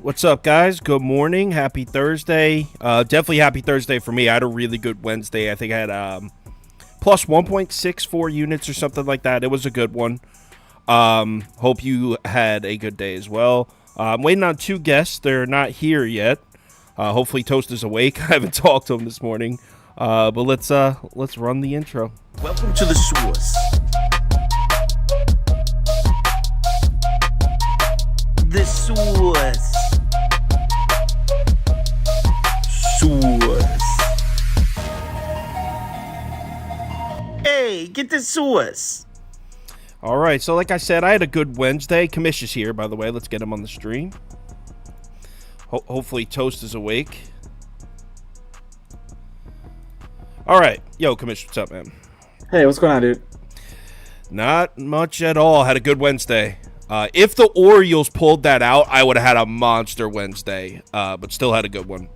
What's up, guys? Good morning. Happy Thursday. Definitely happy Thursday for me. I had a really good Wednesday. I think I had plus 1.64 units or something like that. It was a good one. Hope you had a good day as well. I'm waiting on two guests. They're not here yet. Hopefully Toast is awake. I haven't talked to him this morning. But let's run the intro. Welcome to the source. The source. Source. Hey, get the source. All right, so like I said, I had a good Wednesday. Kamish is here, by the way. Let's get him on the stream. Hopefully Toast is awake. All right. Yo, Kamish, what's up, man? Hey, what's going on, dude? Not much at all. Had a good Wednesday. If the Orioles pulled that out, I would have had a monster Wednesday, but still had a good one.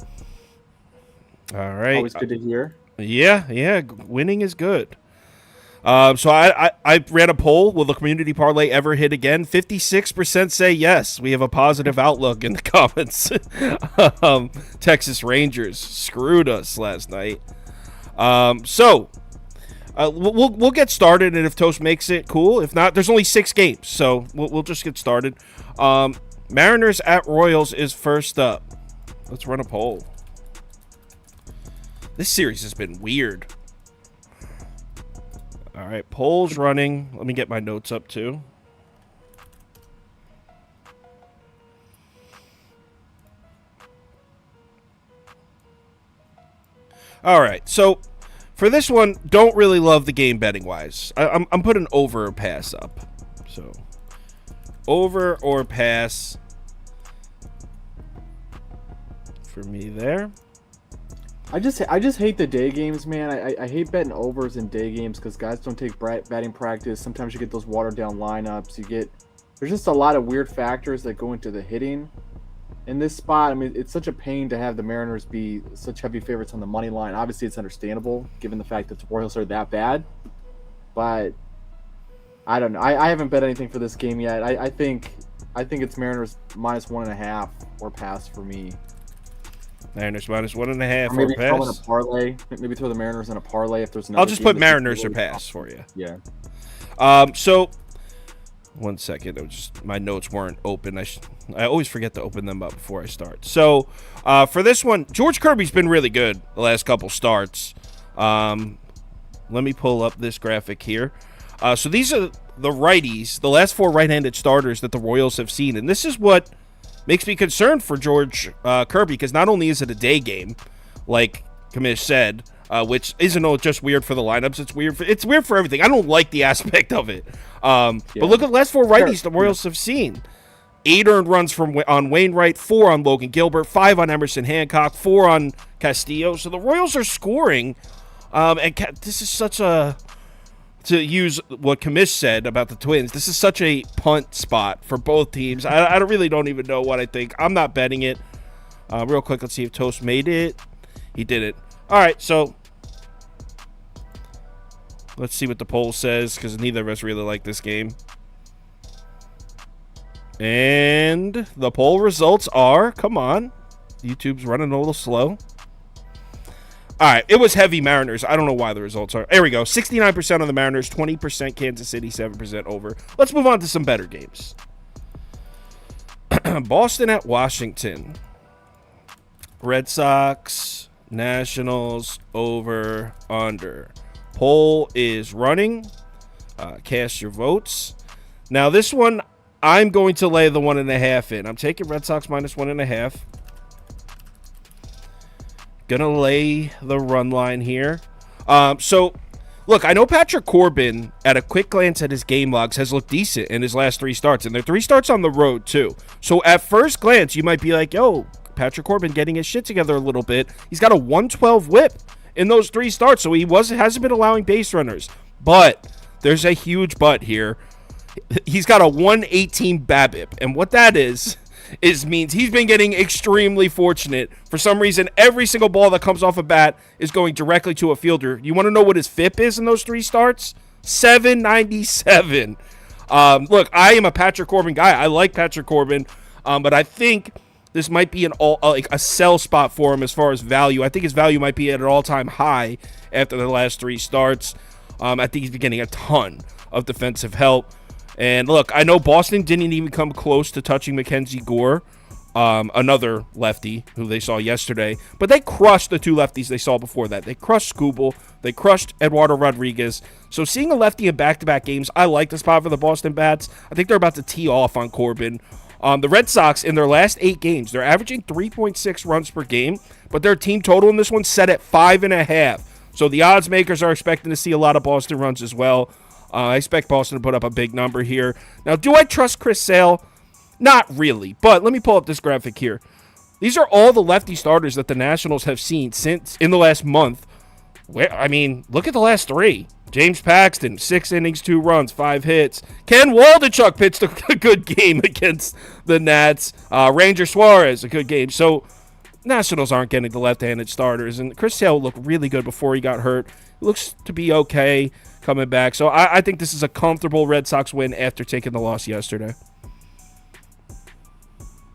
All right. Always good to hear. Yeah. Winning is good. So I ran a poll. Will the community parlay ever hit again? 56% say yes. We have a positive outlook in the comments. Texas Rangers screwed us last night. So we'll get started, and if Toast makes it, cool. If not, there's only 6 games, so we'll just get started. Mariners at Royals is first up. Let's run a poll. This series has been weird. All right, poll's running. Let me get my notes up too. All right, so for this one, don't really love the game betting wise. I'm putting over or pass up. So over or pass for me there. I just hate the day games, man. I hate betting overs in day games because guys don't take batting practice. Sometimes you get those watered down lineups. There's just a lot of weird factors that go into the hitting in this spot. I mean, it's such a pain to have the Mariners be such heavy favorites on the money line. Obviously, it's understandable given the fact that the Royals are that bad. But I don't know. I haven't bet anything for this game yet. I think it's Mariners minus 1.5 or pass for me. Mariners minus 1.5 or maybe or pass. throw in a parlay. Maybe throw the Mariners in a parlay if there's another. I'll just put Mariners or pass for you. Yeah. So 1 second. My notes weren't open. I always forget to open them up before I start. So for this one, George Kirby's been really good the last couple starts. Let me pull up this graphic here. So these are the righties, the last 4 right-handed starters that the Royals have seen, and this is what makes me concerned for George Kirby, because not only is it a day game, like Kamish said, which isn't just weird for the lineups, it's weird for everything. I don't like the aspect of it. But look at the last 4 righties the Royals have seen. 8 earned runs on Wainwright, 4 on Logan Gilbert, 5 on Emerson Hancock, 4 on Castillo. So the Royals are scoring, and this is such a... To use what Kamish said about the Twins, this is such a punt spot for both teams. I really don't even know what I think. I'm not betting it. Real quick, let's see if Toast made it. He did it. All right, so let's see what the poll says, because neither of us really like this game. And the poll results are, come on, YouTube's running a little slow. All right, it was heavy Mariners. I don't know why the results are. There we go. 69% on the Mariners, 20% Kansas City, 7% over. Let's move on to some better games. Boston at Washington. Red Sox, Nationals, over, under. Poll is running. Cast your votes. Now, this one, I'm going to lay the 1.5 in. I'm taking Red Sox minus 1.5. Gonna lay the run line here. So, look, I know Patrick Corbin, at a quick glance at his game logs, has looked decent in his last 3 starts, and they're 3 starts on the road, too. So, at first glance, you might be like, yo, Patrick Corbin getting his shit together a little bit. He's got a 112 whip in those 3 starts, so he hasn't been allowing base runners. But there's a huge but here. He's got a 118 BABIP, and what that is means he's been getting extremely fortunate. For some reason, every single ball that comes off a bat is going directly to a fielder. You want to know what his FIP is in those 3 starts? 797. Look, I am a Patrick Corbin guy. I like Patrick Corbin, but I think this might be like a sell spot for him as far as value. I think his value might be at an all-time high after the last 3 starts. I think he's been getting a ton of defensive help. And look, I know Boston didn't even come close to touching Mackenzie Gore, another lefty who they saw yesterday, but they crushed the 2 lefties they saw before that. They crushed Skubal, they crushed Eduardo Rodriguez. So seeing a lefty in back-to-back games, I like the spot for the Boston Bats. I think they're about to tee off on Corbin. The Red Sox, in their last 8 games, they're averaging 3.6 runs per game, but their team total in this one set at 5.5. So the odds makers are expecting to see a lot of Boston runs as well. I expect Boston to put up a big number here. Now, do I trust Chris Sale? Not really, but let me pull up this graphic here. These are all the lefty starters that the Nationals have seen since in the last month. I mean, look at the last 3. James Paxton, 6 innings, 2 runs, 5 hits. Ken Waldichuk pitched a good game against the Nats. Ranger Suarez, a good game. So Nationals aren't getting the left-handed starters. And Chris Sale looked really good before he got hurt. He looks to be okay coming back. So I think this is a comfortable Red Sox win after taking the loss yesterday.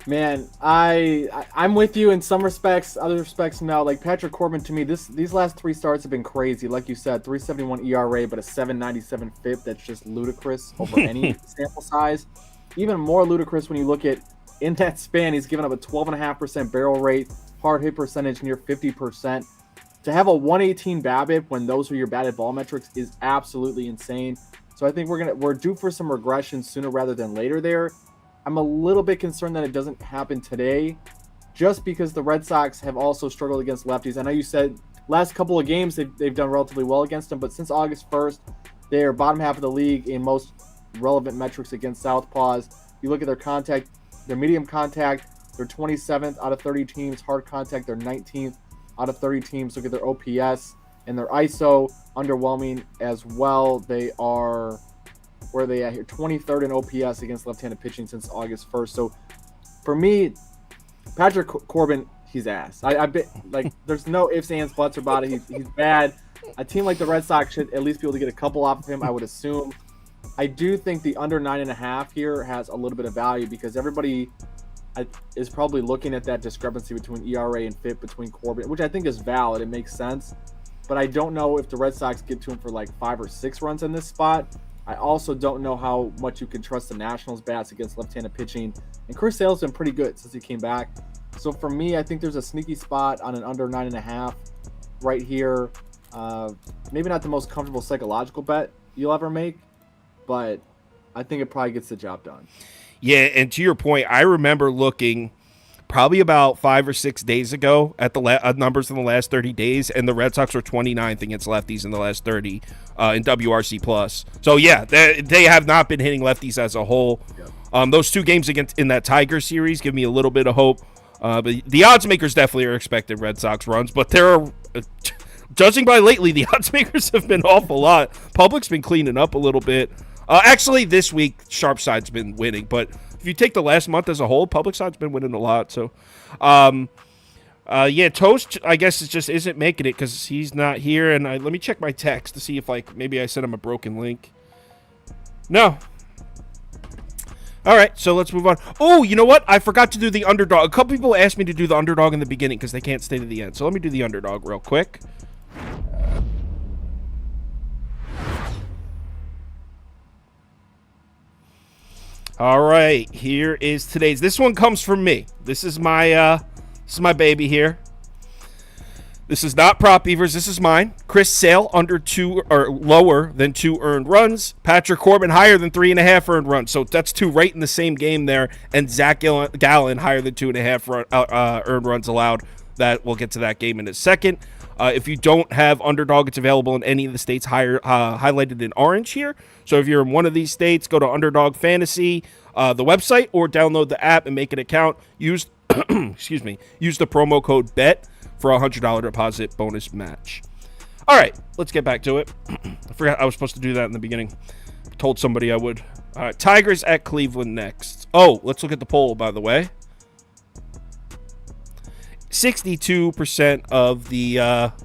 Man, I'm with you in some respects. Other respects, no. Like Patrick Corbin, to me, these last 3 starts have been crazy. Like you said, 3.71 ERA, but a 7.97 FIP. That's just ludicrous over any sample size. Even more ludicrous when you look at in that span, he's given up a 12.5% barrel rate, hard hit percentage near 50%. To have a 118 BABIP when those are your batted ball metrics is absolutely insane. So I think we're due for some regression sooner rather than later there. I'm a little bit concerned that it doesn't happen today, just because the Red Sox have also struggled against lefties. I know you said last couple of games they've done relatively well against them, but since August 1st, they are bottom half of the league in most relevant metrics against southpaws. You look at their contact, their medium contact, they're 27th out of 30 teams. Hard contact, they're 19th out of 30 teams. Look at their OPS and their ISO, underwhelming as well. They are... where they at here? 23rd in OPS against left-handed pitching since August 1st. So for me, Patrick Corbin, he's ass. I bet, like, there's no ifs, ands, buts about it. He's bad. A team like the Red Sox should at least be able to get a couple off of him, I would assume. I do think the under 9.5 here has a little bit of value because everybody is probably looking at that discrepancy between ERA and FIP between Corbin, which I think is valid. It makes sense. But I don't know if the Red Sox get to him for like 5 or 6 runs in this spot. I also don't know how much you can trust the Nationals bats against left-handed pitching. And Chris Sale's been pretty good since he came back. So for me, I think there's a sneaky spot on an under 9.5 right here. Maybe not the most comfortable psychological bet you'll ever make, but I think it probably gets the job done. Yeah, and to your point, I remember looking probably about 5 or 6 days ago at the numbers in the last 30 days, and the Red Sox were 29th against lefties in the last 30 in WRC+. So, yeah, they have not been hitting lefties as a whole. Yep. Those 2 games in that Tiger series give me a little bit of hope. But the odds makers definitely are expecting Red Sox runs, but there are... judging by lately, the odds makers have been off a lot. Public's been cleaning up a little bit. Actually, this week, Sharp Side's been winning, but if you take the last month as a whole, Public Side's been winning a lot. So, yeah, Toast, I guess, it just isn't making it because he's not here. And let me check my text to see if, like, maybe I sent him a broken link. No. All right, so let's move on. Oh, you know what? I forgot to do the Underdog. A couple people asked me to do the Underdog in the beginning because they can't stay to the end. So let me do the Underdog real quick. All right, here is today's. This one comes from me. This is my baby here. This is not Prop Beavers. This is mine. Chris Sale under 2 or lower than 2 earned runs. Patrick Corbin higher than 3.5 earned runs. So that's 2 right in the same game there. And Zach Gallen higher than 2.5 earned runs allowed. That we'll get to that game in a second. If you don't have Underdog, it's available in any of the states highlighted in orange here. So if you're in one of these states, go to Underdog Fantasy, the website, or download the app and make an account. Use use the promo code BET for a $100 deposit bonus match. All right, let's get back to it. I forgot I was supposed to do that in the beginning. Told somebody I would. All right, Tigers at Cleveland next. Oh, let's look at the poll, by the way. 62% of the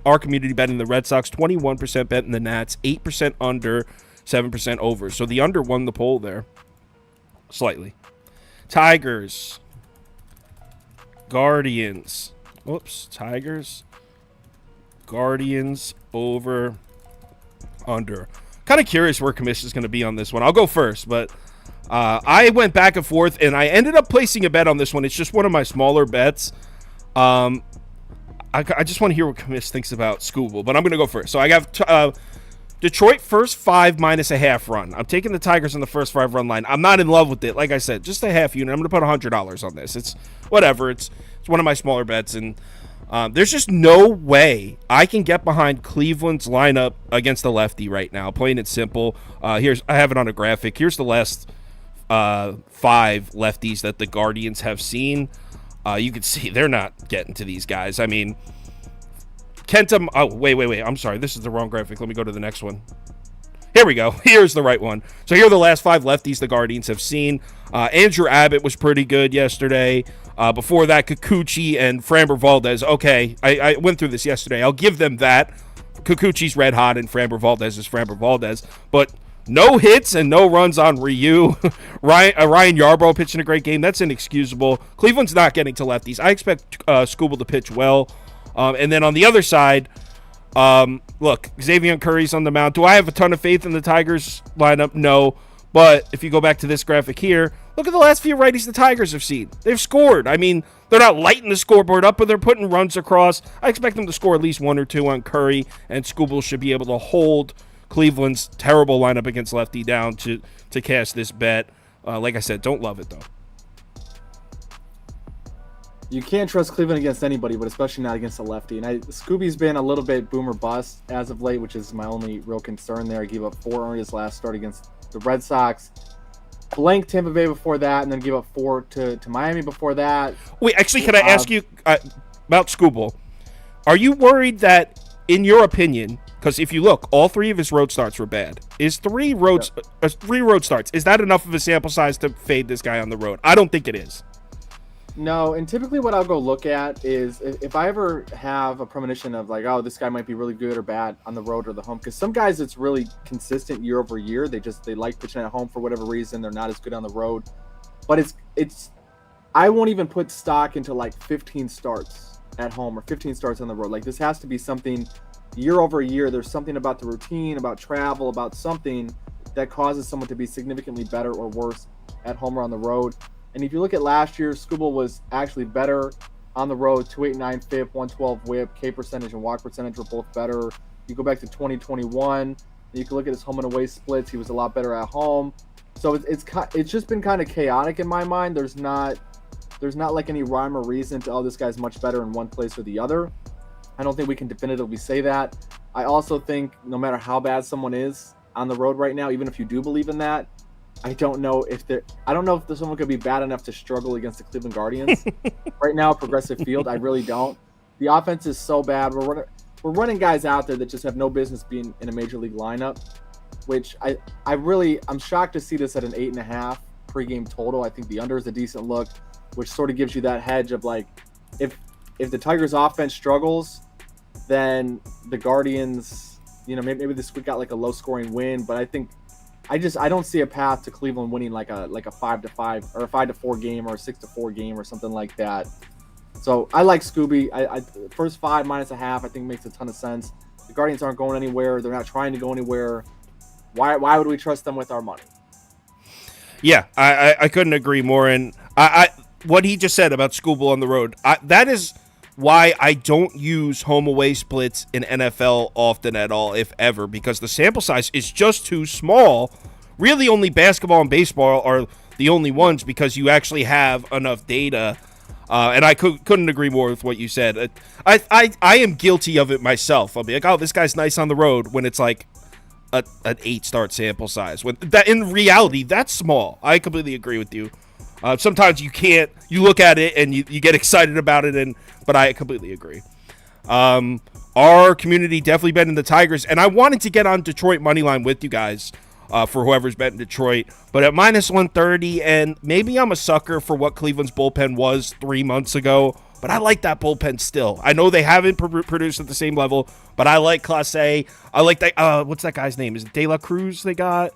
our community betting the Red Sox, 21% betting the Nats, 8% under, 7% over. So the under won the poll there. Slightly. Tigers. Guardians. Whoops. Tigers. Guardians over under. Kind of curious where commission's going to be on this one. I'll go first, but I went back and forth, and I ended up placing a bet on this one. It's just one of my smaller bets. I just want to hear what commish thinks about Scooble, but I'm going to go first. So I got Detroit first 5 minus a half run. I'm taking the Tigers on the first 5 run line. I'm not in love with it. Like I said, just a half unit. I'm going to put $100 on this. It's whatever. It's one of my smaller bets, and there's just no way I can get behind Cleveland's lineup against the lefty right now. Plain and simple. I have it on a graphic. Here's the last 5 lefties that the Guardians have seen. You can see they're not getting to these guys. I mean, Kenta. Oh, wait. I'm sorry. This is the wrong graphic. Let me go to the next one. Here we go. Here's the right one. So here are the last 5 lefties the Guardians have seen. Andrew Abbott was pretty good yesterday. Before that, Kikuchi and Framber Valdez. Okay, I went through this yesterday. I'll give them that. Kikuchi's red hot and Framber Valdez is Framber Valdez. But no hits and no runs on Ryu. Ryan Yarbrough pitching a great game. That's inexcusable. Cleveland's not getting to lefties. I expect Scooble to pitch well. And then on the other side, look, Xavier Curry's on the mound. Do I have a ton of faith in the Tigers lineup? No. But if you go back to this graphic here, look at the last few righties the Tigers have seen. They've scored. I mean, they're not lighting the scoreboard up, but they're putting runs across. I expect them to score at least 1 or 2 on Curry, and Scooble should be able to hold Cleveland's terrible lineup against lefty down to cash this bet. Like I said, don't love it, though. You can't trust Cleveland against anybody, but especially not against a lefty. And Scooby's been a little bit boomer bust as of late, which is my only real concern there. He gave up 4 on his last start against the Red Sox. Blank Tampa Bay before that, and then gave up 4 to Miami before that. Wait, actually, can I ask you about Scooble? Are you worried that, in your opinion, because if you look, all 3 of his road starts were bad. Is 3 road starts, is that enough of a sample size to fade this guy on the road? I don't think it is. No, and typically what I'll go look at is if I ever have a premonition of like, oh, this guy might be really good or bad on the road or the home, because some guys it's really consistent year over year. They like pitching at home for whatever reason. They're not as good on the road, but it's I won't even put stock into like 15 starts at home or 15 starts on the road. Like this has to be something year over year. There's something about the routine, about travel, about something that causes someone to be significantly better or worse at home or on the road. And if you look at last year, Scooble was actually better on the road, 289 FIP, 112 WHIP, K percentage and walk percentage were both better. You go back to 2021, you can look at his home and away splits. He was a lot better at home. So it's just been kind of chaotic in my mind. There's not like any rhyme or reason to, oh, this guy's much better in one place or the other. I don't think we can definitively say that. I also think no matter how bad someone is on the road right now, even if you do believe in that, I don't know if someone could be bad enough to struggle against the Cleveland Guardians right now at Progressive Field. I really don't. The offense is so bad. We're running guys out there that just have no business being in a major league lineup, which I'm shocked to see this at an 8.5 pregame total. I think the under is a decent look, which sort of gives you that hedge of like, if the Tigers offense struggles, then the Guardians, maybe this week got like a low scoring win, but I don't see a path to Cleveland winning like a 5-5 or a 5-4 game or a 6-4 game or something like that. So I like Scooby. I first 5 minus a half I think makes a ton of sense. The Guardians aren't going anywhere. They're not trying to go anywhere. Why would we trust them with our money? Yeah, I couldn't agree more. And what he just said about Scooble on the road, that is why I don't use home away splits in NFL often at all, if ever, because the sample size is just too small. Really, only basketball and baseball are the only ones because you actually have enough data. And I couldn't agree more with what you said. I am guilty of it myself. I'll be like, oh, this guy's nice on the road when it's like an 8-start sample size. When that in reality, that's small. I completely agree with you. Sometimes you look at it and you get excited about it, but I completely agree. Our community definitely betting the Tigers, and I wanted to get on Detroit moneyline with you guys for whoever's betting Detroit, but at minus 130, and maybe I'm a sucker for what Cleveland's bullpen was 3 months ago, but I like that bullpen still. I know they haven't produced at the same level, but I like Class A. I like that. What's that guy's name? Is it De La Cruz they got?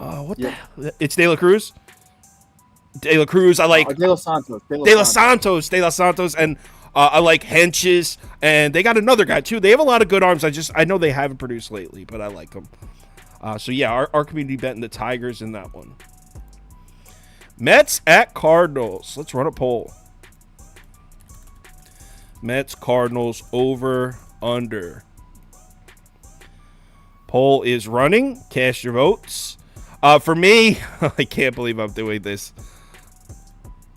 It's De La Cruz? De La Cruz. I like De Los Santos. De Los Santos, and I like Henches, and they got another guy too. They have a lot of good arms. I know they haven't produced lately, but I like them. So yeah, our community betting the Tigers in that one. Mets at Cardinals. Let's run a poll. Mets, Cardinals, over, under. Poll is running. Cast your votes. For me, I can't believe I'm doing this.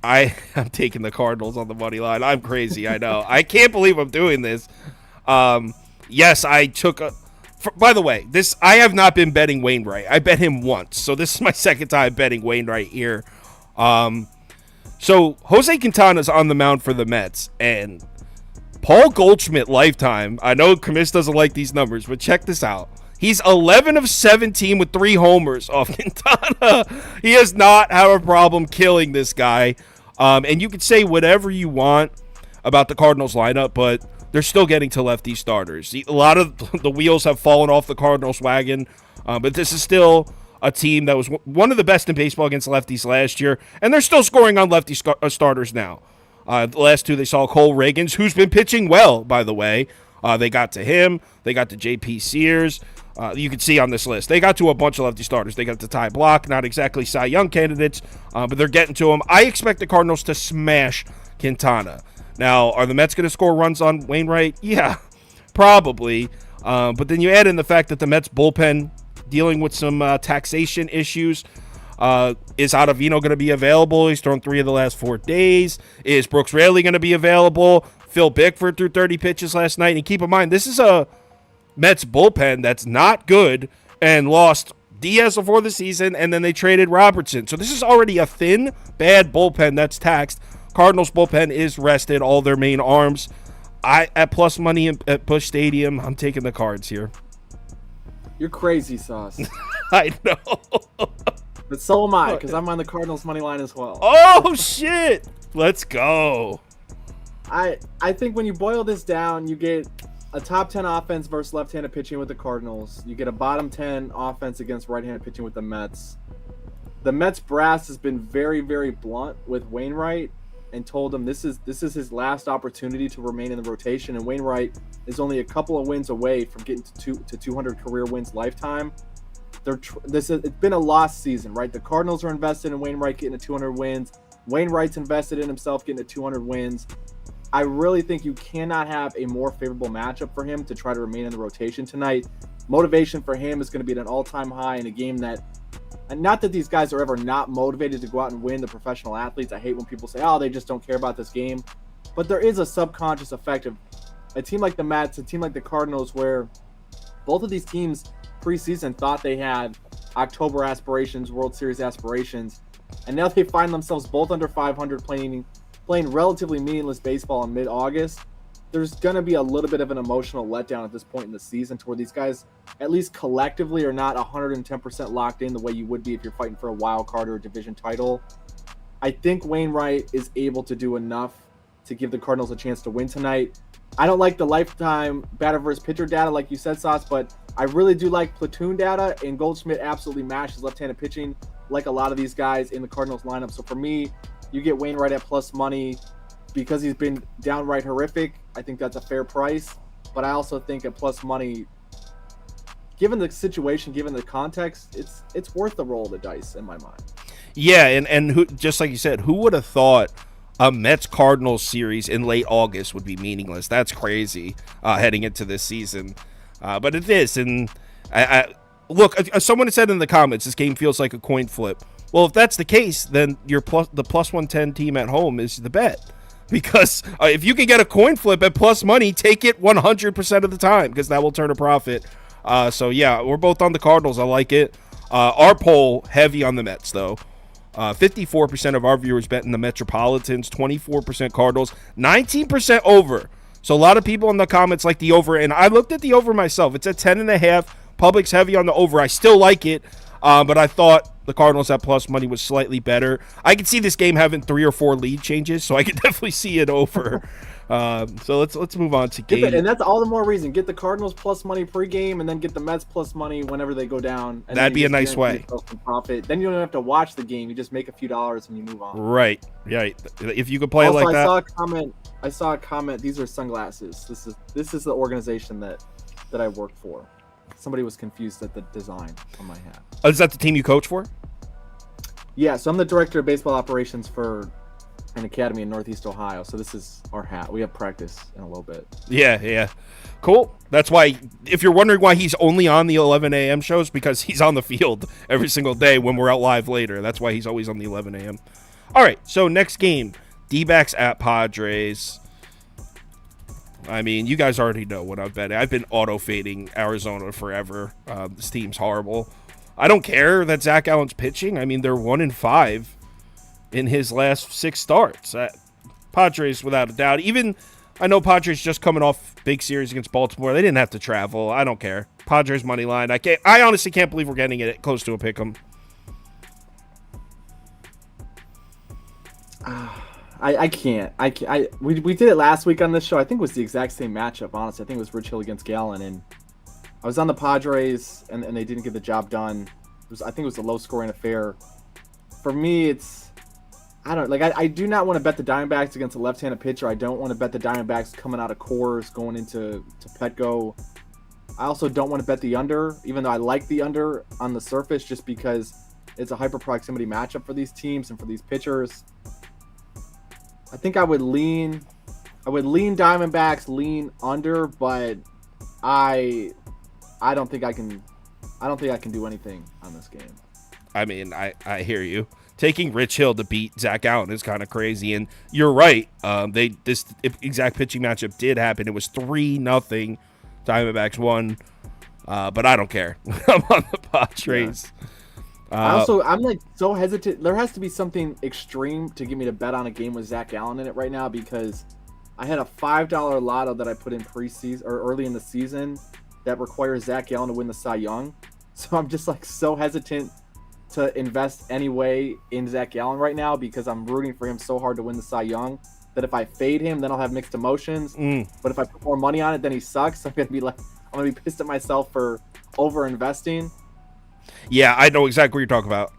I'm taking the Cardinals on the money line. I'm crazy, I know. I can't believe I'm doing this. Yes, I took a... by the way, I have not been betting Wainwright. I bet him once. So this is my second time betting Wainwright here. So Jose Quintana's on the mound for the Mets. And Paul Goldschmidt lifetime. I know Kirms doesn't like these numbers, but check this out. He's 11 of 17 with 3 homers off Quintana. He does not have a problem killing this guy. And you can say whatever you want about the Cardinals lineup, but they're still getting to lefty starters. A lot of the wheels have fallen off the Cardinals wagon, but this is still a team that was one of the best in baseball against lefties last year, and they're still scoring on lefty starters now. The last 2 they saw Cole Reagans, who's been pitching well, by the way. They got to him. They got to J.P. Sears. You can see on this list. They got to a bunch of lefty starters. They got to Ty Block, not exactly Cy Young candidates, but they're getting to him. I expect the Cardinals to smash Quintana. Now, are the Mets going to score runs on Wainwright? Yeah, probably. But then you add in the fact that the Mets bullpen dealing with some taxation issues. Is Ottavino going to be available? He's thrown 3 of the last 4 days. Is Brooks Raley going to be available? Phil Bickford threw 30 pitches last night. And keep in mind, this is a Mets bullpen that's not good and lost Diaz before the season, and then they traded Robertson. So this is already a thin, bad bullpen that's taxed. Cardinals bullpen is rested, all their main arms. At plus money at Busch Stadium, I'm taking the Cards here. You're crazy, Sauce. I know. But so am I, because I'm on the Cardinals money line as well. Oh, shit. Let's go. I think when you boil this down, you get a top 10 offense versus left-handed pitching with the Cardinals. You get a bottom 10 offense against right-handed pitching with the Mets. The Mets brass has been very, very blunt with Wainwright and told him this is his last opportunity to remain in the rotation. And Wainwright is only a couple of wins away from getting to 200 career wins lifetime. It's been a lost season, right? The Cardinals are invested in Wainwright getting to 200 wins. Wainwright's invested in himself getting to 200 wins. I really think you cannot have a more favorable matchup for him to try to remain in the rotation tonight. Motivation for him is going to be at an all-time high in a game that, and not that these guys are ever not motivated to go out and win, the professional athletes. I hate when people say, oh, they just don't care about this game. But there is a subconscious effect of a team like the Mets, a team like the Cardinals, where both of these teams preseason thought they had October aspirations, World Series aspirations, and now they find themselves both under 500 playing relatively meaningless baseball in mid-August. There's going to be a little bit of an emotional letdown at this point in the season to where these guys, at least collectively, are not 110% locked in the way you would be if you're fighting for a wild card or a division title. I think Wainwright is able to do enough to give the Cardinals a chance to win tonight. I don't like the lifetime batter versus pitcher data like you said, Sauce, but I really do like platoon data, and Goldschmidt absolutely mashes left-handed pitching like a lot of these guys in the Cardinals lineup. So for me, you get Wainwright at plus money because he's been downright horrific. I think that's a fair price, but I also think at plus money, given the situation, given the context, it's worth the roll of the dice in my mind. Yeah, and who, just like you said, who would have thought a Mets-Cardinals series in late August would be meaningless? That's crazy heading into this season. But it is, and I look, someone said in the comments, this game feels like a coin flip. Well, if that's the case, then the plus 110 team at home is the bet. Because if you can get a coin flip at plus money, take it 100% of the time, because that will turn a profit. So, yeah, we're both on the Cardinals. I like it. Our poll, heavy on the Mets, though. 54% of our viewers bet in the Metropolitans, 24% Cardinals, 19% over. So a lot of people in the comments like the over, and I looked at the over myself. It's at 10.5. Public's heavy on the over. I still like it, but I thought the Cardinals at plus money was slightly better. I could see this game having 3 or 4 lead changes, so I could definitely see it over. So let's move on to game. And that's all the more reason. Get the Cardinals plus money pregame, and then get the Mets plus money whenever they go down. And that'd be a nice way. Profit. Then you don't have to watch the game. You just make a few dollars and you move on. Right. If you could play also, it like that. I saw a comment. These are sunglasses. This is the organization that I work for. Somebody was confused at the design on my hat. Oh, is that the team you coach for? Yeah, so I'm the director of baseball operations for an academy in Northeast Ohio. So this is our hat. We have practice in a little bit. Yeah. Cool. That's why, if you're wondering why he's only on the 11 a.m. shows, because he's on the field every single day when we're out live later. That's why he's always on the 11 a.m. All right, so next game, D-backs at Padres. I mean, you guys already know what I've been. I've been auto-fading Arizona forever. This team's horrible. I don't care that Zach Allen's pitching. I mean, they're 1-5 in his last 6 starts. Padres, without a doubt. Even, I know Padres just coming off big series against Baltimore. They didn't have to travel. I don't care. Padres money line. I honestly can't believe we're getting it close to a pick 'em. I can't. We did it last week on this show. I think it was the exact same matchup, honestly. I think it was Rich Hill against Gallen, and I was on the Padres, and they didn't get the job done. I think it was a low-scoring affair. For me, I do not want to bet the Diamondbacks against a left-handed pitcher. I don't want to bet the Diamondbacks coming out of Coors going into Petco. I also don't want to bet the under, even though I like the under on the surface, just because it's a hyper proximity matchup for these teams and for these pitchers. I think I would lean Diamondbacks, lean under, but I don't think I can do anything on this game. I mean, I hear you. Taking Rich Hill to beat Zach Allen is kind of crazy, and you're right. This exact pitching matchup did happen. It was 3-0. Diamondbacks won, but I don't care. I'm on the Padres. Yeah. I'm like so hesitant. There has to be something extreme to get me to bet on a game with Zach Allen in it right now, because I had a $5 lotto that I put in preseason or early in the season that requires Zach Allen to win the Cy Young. So I'm just like so hesitant to invest anyway in Zach Allen right now, because I'm rooting for him so hard to win the Cy Young that if I fade him, then I'll have mixed emotions. But if I put more money on it, then he sucks. I'm gonna be pissed at myself for over investing. Yeah, I know exactly what you're talking about.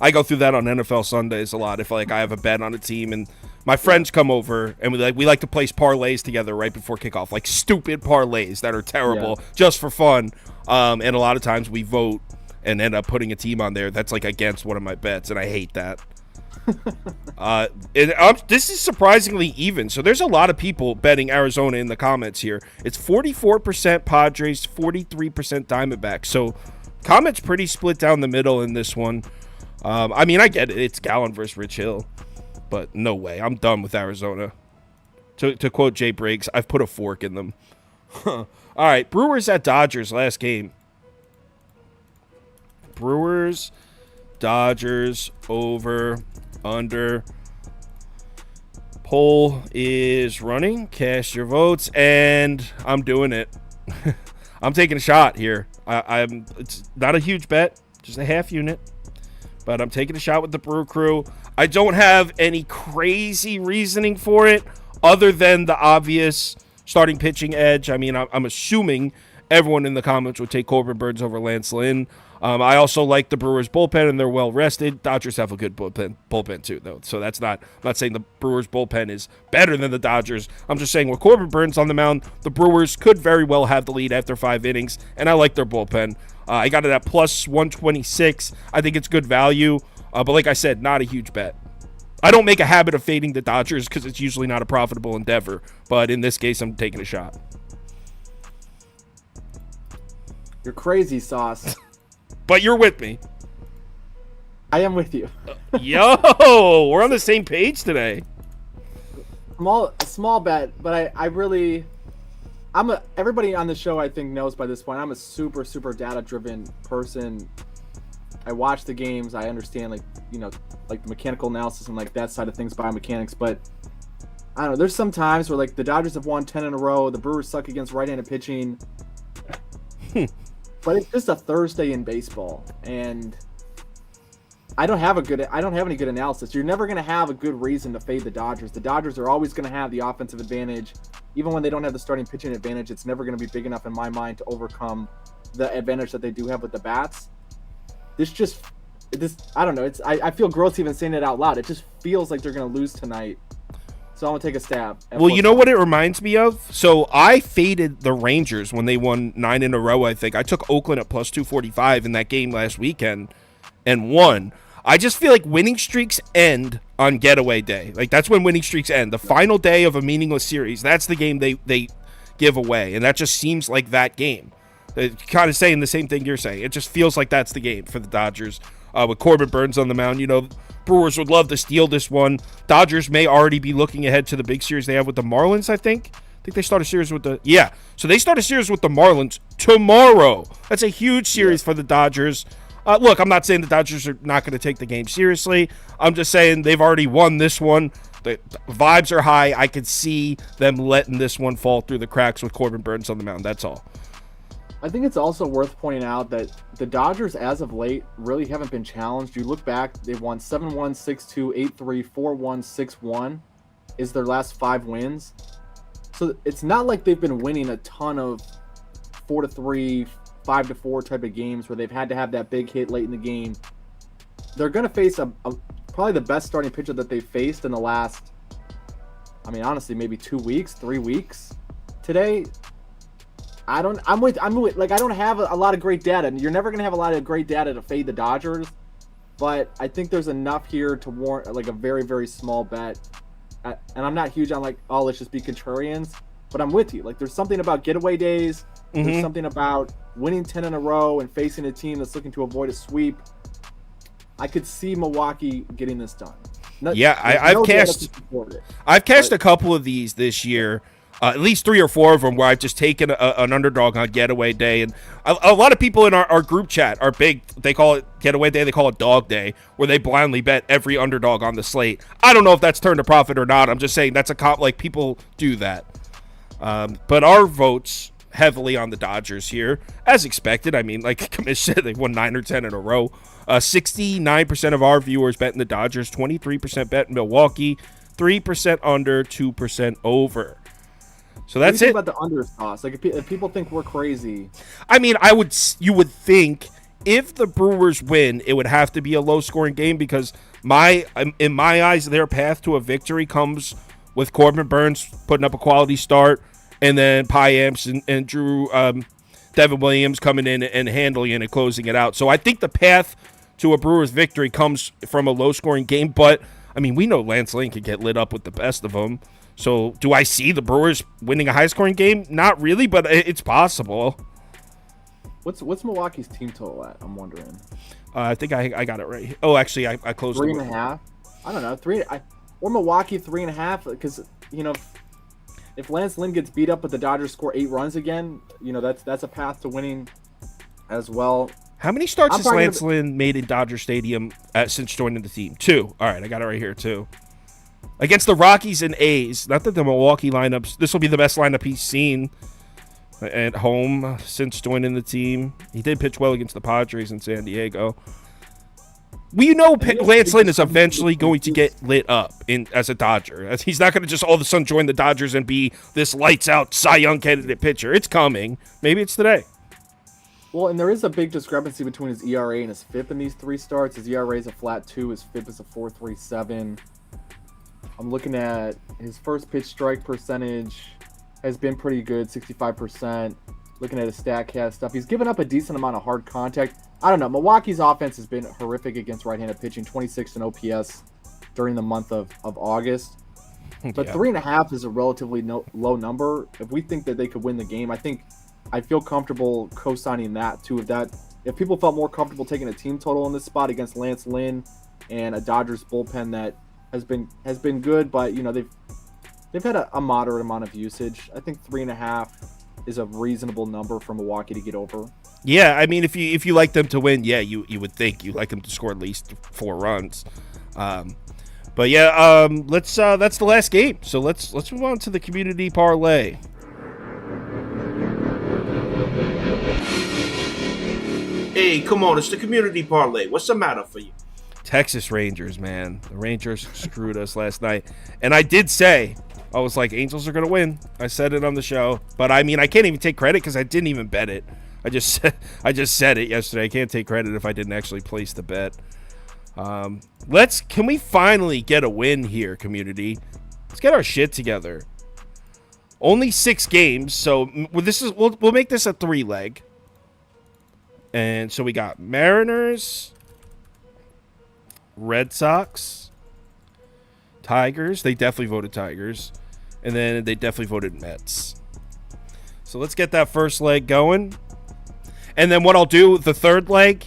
I go through that on NFL Sundays a lot. If I have a bet on a team and my friends come over and we like to place parlays together right before kickoff, like stupid parlays that are terrible just for fun. And a lot of times we vote and end up putting a team on there that's like against one of my bets, and I hate that. This is surprisingly even. So there's a lot of people betting Arizona in the comments here. It's 44% Padres, 43% Diamondbacks. So comments pretty split down the middle in this one. I mean, I get it. It's Gallen versus Rich Hill, but no way. I'm done with Arizona. To quote Jay Briggs, I've put a fork in them. All right, Brewers at Dodgers, last game. Brewers, Dodgers, over, under. Poll is running. Cast your votes, and I'm doing it. I'm taking a shot here. It's not a huge bet, just a half unit, but I'm taking a shot with the Brew Crew. I don't have any crazy reasoning for it other than the obvious starting pitching edge. I mean, I'm assuming everyone in the comments would take Corbin Burns over Lance Lynn. I also like the Brewers bullpen, and they're well rested. Dodgers have a good bullpen too, though. So I'm not saying the Brewers bullpen is better than the Dodgers. I'm just saying with Corbin Burns on the mound, the Brewers could very well have the lead after 5 innings, and I like their bullpen. I got it at plus 126. I think it's good value, but like I said, not a huge bet. I don't make a habit of fading the Dodgers because it's usually not a profitable endeavor, but in this case, I'm taking a shot. You're crazy, Sauce. But you're with me. I am with you. Yo, we're on the same page today. Small bet, but everybody on the show I think knows by this point, I'm a super, super data-driven person. I watch the games. I understand like the mechanical analysis and like that side of things, biomechanics, but I don't know. There's some times where like the Dodgers have won 10 in a row. The Brewers suck against right-handed pitching. But it's just a Thursday in baseball, and I don't have any good analysis. You're never going to have a good reason to fade the Dodgers. The Dodgers are always going to have the offensive advantage. Even when they don't have the starting pitching advantage, it's never going to be big enough in my mind to overcome the advantage that they do have with the bats. I don't know. I feel gross even saying it out loud. It just feels like they're going to lose tonight. So I'm going to take a stab. Well, you know what it reminds me of? So I faded the Rangers when they won 9 in a row, I think. I took Oakland at plus 245 in that game last weekend and won. I just feel like winning streaks end on getaway day. Like, that's when winning streaks end. The final day of a meaningless series, that's the game they give away. And that just seems like that game. Kind of saying the same thing you're saying. It just feels like that's the game for the Dodgers. With Corbin Burns on the mound, Brewers would love to steal this one. Dodgers may already be looking ahead to the big series they have with the Marlins, I think. I think they start a series with so they start a series with the Marlins tomorrow. That's a huge series for the Dodgers. Look, I'm not saying the Dodgers are not going to take the game seriously. I'm just saying they've already won this one. The vibes are high. I could see them letting this one fall through the cracks with Corbin Burns on the mound. That's all. I think it's also worth pointing out that the Dodgers, as of late, really haven't been challenged. You look back, they've won 7-1, 6-2, 8-3, 4-1, 6-1 is their last 5 wins. So it's not like they've been winning a ton of 4-3, 5-4 type of games where they've had to have that big hit late in the game. They're going to face probably the best starting pitcher that they've faced in the last, honestly, maybe 2 weeks, 3 weeks. Today, I don't have a lot of great data, and you're never going to have a lot of great data to fade the Dodgers, but I think there's enough here to warrant like a very, very small bet. And I'm not huge on let's just be contrarians, but I'm with you. Like, there's something about getaway days. Mm-hmm. There's something about winning 10 in a row and facing a team that's looking to avoid a sweep. I could see Milwaukee getting this done. I've cashed a couple of these this year. At least 3 or 4 of them where I've just taken an underdog on getaway day. And a lot of people in our group chat are big. They call it getaway day. They call it dog day, where they blindly bet every underdog on the slate. I don't know if that's turned a profit or not. I'm just saying that's people do that. But our votes heavily on the Dodgers here, as expected. Like Commission said, they won 9 or 10 in a row. 69% of our viewers bet in the Dodgers, 23% bet in Milwaukee, 3% under, 2% over. So that's it. About the under sauce, like if people think we're crazy. You would think if the Brewers win, it would have to be a low-scoring game because in my eyes, their path to a victory comes with Corbin Burns putting up a quality start, and then Payamps and Drew Devin Williams coming in and handling it and closing it out. So I think the path to a Brewers victory comes from a low-scoring game. But we know Lance Lynn can get lit up with the best of them. So, do I see the Brewers winning a high-scoring game? Not really, but it's possible. What's Milwaukee's team total at? I'm wondering. I think I got it right here. Oh, actually, I closed 3.5. I don't know, or Milwaukee 3.5. Because if Lance Lynn gets beat up, but the Dodgers score 8 runs again, that's a path to winning as well. How many starts has Lance Lynn made in Dodger Stadium since joining the team? 2. All right, I got it right here, 2. Against the Rockies and A's. Not that the Milwaukee lineups. This will be the best lineup he's seen at home since joining the team. He did pitch well against the Padres in San Diego. Lance Lynn is eventually going to get lit up as a Dodger. He's not going to just all of a sudden join the Dodgers and be this lights-out Cy Young candidate pitcher. It's coming. Maybe it's today. Well, and there is a big discrepancy between his ERA and his FIP in these 3 starts. His ERA is a flat 2. His FIP is a 4.37. I'm looking at his first pitch strike percentage has been pretty good, 65%. Looking at his StatCast stuff, he's given up a decent amount of hard contact. I don't know. Milwaukee's offense has been horrific against right-handed pitching, 26 in OPS during the month of August. But 3.5 is a relatively low number. If we think that they could win the game, I feel comfortable co-signing that too. If people felt more comfortable taking a team total in this spot against Lance Lynn and a Dodgers bullpen that has been good, but they've had a moderate amount of usage. I think 3.5 is a reasonable number for Milwaukee to get over. Yeah, if you like them to win, you would think you like them to score at least 4 runs. But yeah, let's that's the last game. So let's move on to the community parlay. Hey, come on, it's the community parlay. What's the matter for you? Texas Rangers, man. The Rangers screwed us last night. And I did say, I was like, Angels are going to win. I said it on the show. But, I mean, I can't even take credit because I didn't even bet it. I just said it yesterday. I can't take credit if I didn't actually place the bet. Can we finally get a win here, community? Let's get our shit together. Only 6 games, so we'll make this a 3-leg. And so we got Mariners, Red Sox, Tigers. They definitely voted Tigers. And then they definitely voted Mets. So let's get that first leg going. And then what I'll do, the third leg,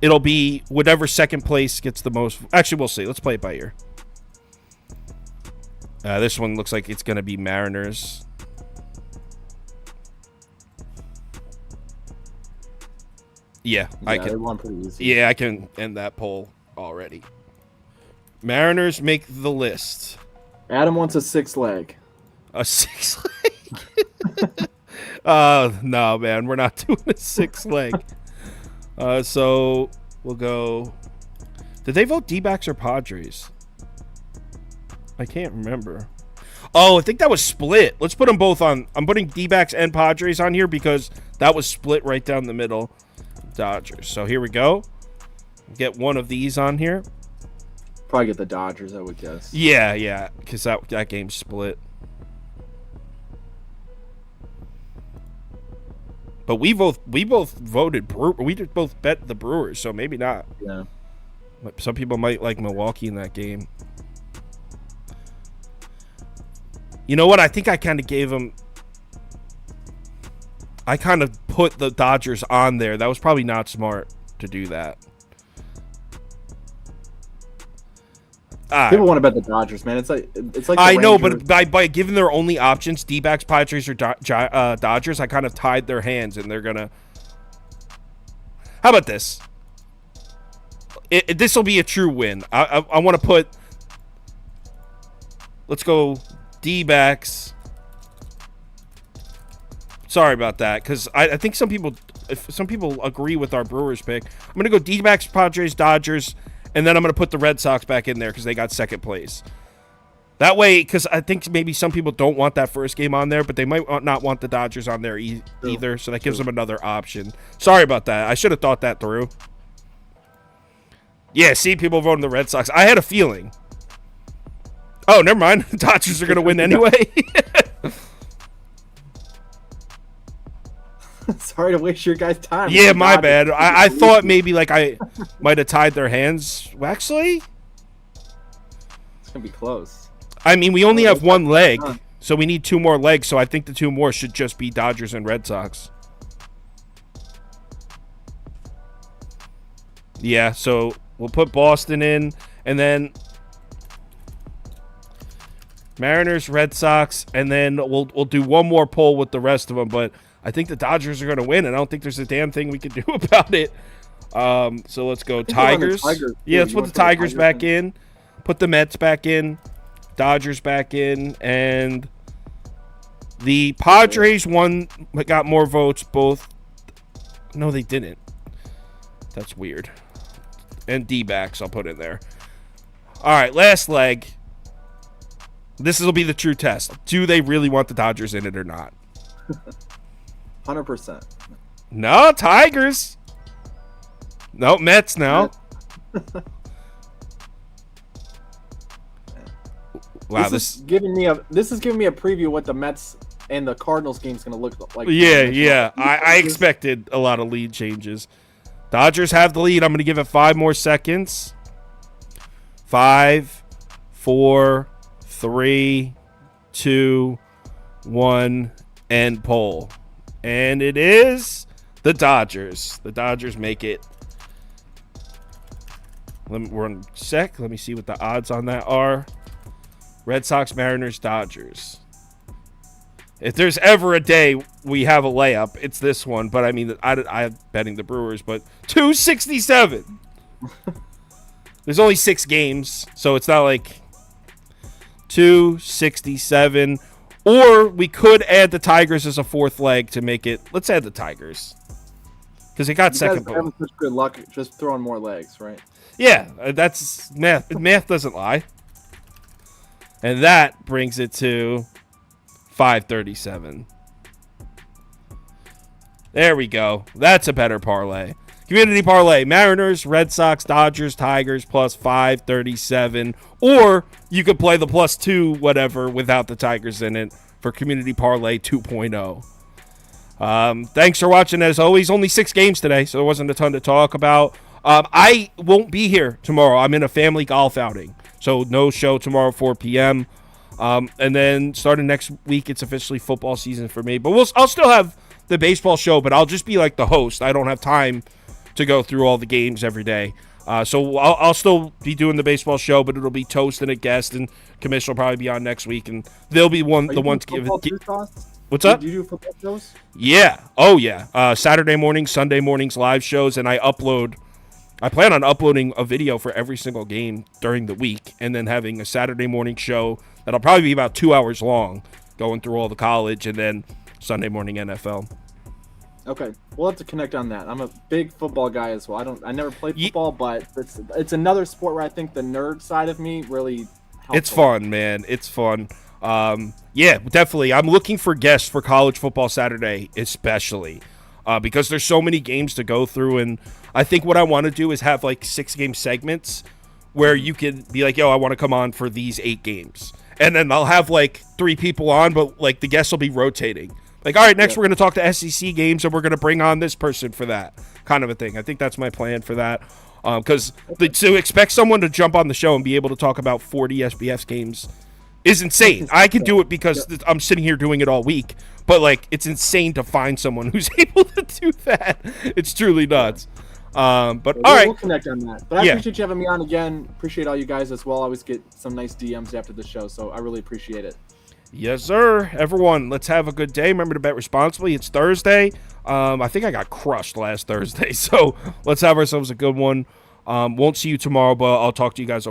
it'll be whatever second place gets the most. Actually, we'll see. Let's play it by ear. This one looks like it's going to be Mariners. Yeah, I can. They won pretty easy. Yeah, I can end that poll already. Mariners make the list. Adam wants a 6-leg. A 6 leg? No, man, we're not doing a 6 leg. So we'll go. Did they vote D-backs or Padres? I can't remember. Oh, I think that was split. Let's put them both on. I'm putting D-backs and Padres on here because that was split right down the middle. Dodgers. So here we go. Get one of these on here. Probably get the Dodgers, I would guess. Yeah, because that game's split. But we both voted we both bet the Brewers, so maybe not. Yeah. Some people might like Milwaukee in that game. You know what? I think I kind of gave them. I kind of put the Dodgers on there. That was probably not smart to do that. People want to bet the Dodgers, man. It's like the I know, Rangers. but by giving their only options, D-backs, Padres, or Dodgers, I kind of tied their hands, and they're gonna. How about this? This will be a true win. I want to put. Let's go D-backs. Sorry about that, because I think some people agree with our Brewers pick. I'm gonna go D-backs, Padres, Dodgers. And then I'm going to put the Red Sox back in there because they got second place. That way, because I think maybe some people don't want that first game on there, but they might not want the Dodgers on there either. So that gives them another option. Sorry about that. I should have thought that through. Yeah, see, people voting the Red Sox. I had a feeling. Oh, never mind. The Dodgers are going to win anyway. Sorry to waste your guys' time. Yeah, my bad. I thought maybe like I might have tied their hands. Actually, it's gonna be close. I mean, we only have one leg, so we need 2 more legs. So I think the 2 more should just be Dodgers and Red Sox. Yeah, so we'll put Boston in, and then Mariners, Red Sox, and then we'll do one more poll with the rest of them, but I think the Dodgers are going to win, and I don't think there's a damn thing we can do about it. So let's go Tigers. Yeah, let's put the Tigers back in. Put the Mets back in. Dodgers back in. And the Padres got more votes both. No, they didn't. That's weird. And D-backs I'll put in there. All right, last leg. This will be the true test. Do they really want the Dodgers in it or not? 100%. No, Tigers. No, Mets now. Wow, this is giving me a preview of what the Mets and the Cardinals game is going to look like. Yeah. I expected a lot of lead changes. Dodgers have the lead. I'm going to give it 5 more seconds. 5, 4, 3, 2, 1, end poll. And it is the Dodgers. The Dodgers make it. We're on sec. Let me see what the odds on that are. Red Sox, Mariners, Dodgers. If there's ever a day we have a layup, it's this one. But I mean, I'm betting the Brewers. But 267. There's only 6 games, so it's not like 267. Or we could add the Tigers as a 4th leg to make it. Let's add the Tigers because it got second. You guys having such good luck just throwing more legs, right? Yeah, that's math. Math doesn't lie. And that brings it to 537. There we go. That's a better parlay. Community parlay, Mariners, Red Sox, Dodgers, Tigers, plus 537. Or you could play the plus 2 whatever without the Tigers in it for community parlay 2.0. Thanks for watching. As always, only 6 games today, so there wasn't a ton to talk about. I won't be here tomorrow. I'm in a family golf outing, so no show tomorrow 4 p.m. And then starting next week, it's officially football season for me. But I'll still have the baseball show, but I'll just be like the host. I don't have time to go through all the games every day. So I'll still be doing the baseball show, but it'll be Toast and a guest, and Commish will probably be on next week, and they'll be the one to give it. What's up? Do you do football shows? Yeah. Oh, yeah. Saturday mornings, Sunday mornings, live shows, and I plan on uploading a video for every single game during the week, and then having a Saturday morning show that'll probably be about 2 hours long, going through all the college, and then Sunday morning NFL. Okay, we'll have to connect on that. I'm a big football guy as well. I never played football, but it's another sport where I think the nerd side of me really helps. It's fun, man. It's fun. Yeah, definitely. I'm looking for guests for college football Saturday, especially because there's so many games to go through, and I think what I want to do is have like 6-game segments where you can be like, yo, I want to come on for these 8 games. And then I'll have like 3 people on, but like the guests will be rotating. Like, all right, next we're going to talk to SEC games, and we're going to bring on this person for that kind of a thing. I think that's my plan for that. Because to expect someone to jump on the show and be able to talk about 40 SBF games is insane. I can do it because I'm sitting here doing it all week. But, like, it's insane to find someone who's able to do that. It's truly nuts. But all right. We'll connect on that. But I appreciate you having me on again. Appreciate all you guys as well. I always get some nice DMs after the show, so I really appreciate it. Yes, sir. Everyone, let's have a good day. Remember to bet responsibly. It's Thursday. I think I got crushed last Thursday, so let's have ourselves a good one. Won't see you tomorrow, but I'll talk to you guys